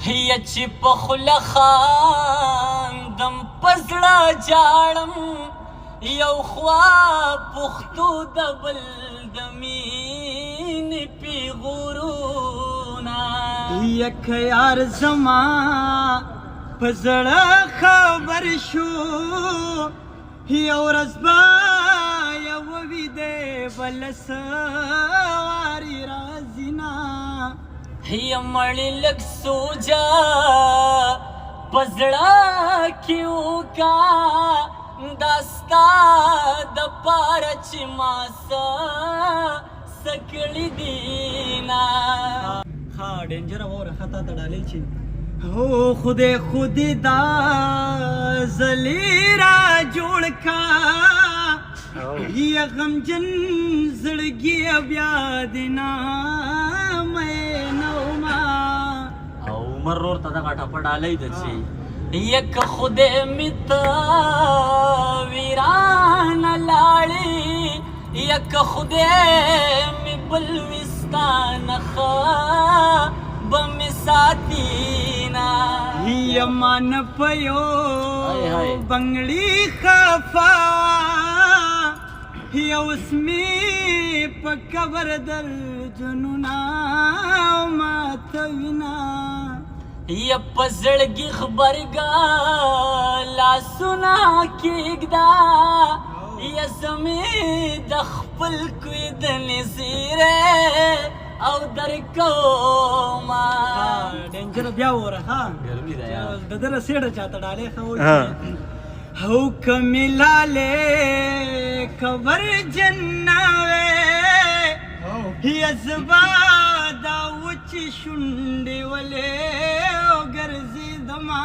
هي چې په خوله خاندم په زړه جاړم یو خوا پښتو د بل د مینې پیغورونه یک یار زما په زړه خبر شو یو ورځ به یوه ویدې بله سواري راځي نه هي مړی لږ سوجا په زړه کې وکا دا ستا د پاره چې ما څه کړي دي نه ها ډینجر وره خطا ته ډالۍ چې هو خودی دا زلی را جوړ کا یا غمجن زړګي بیا دینا مې نوما او مرور ته دغه ټپه ډالۍ ده چې یک خدای میتا ویران لاړې یک خدای می بل وستان بم ساتینا یمان پيو بنگړي خفا یو اسمي په قبر در جنونا ماتوینا یا پزړګي خبرګا لاسونه کېږدا یا زمي د خپل کوی د نزیره او در کوما ډینجر بیا وره ها ګرمي ده یار بدره سیړه چاته ډالې خو هو کملاله خبر جناوي هي زبا دا وچ شونډې ولې او ګرځي دما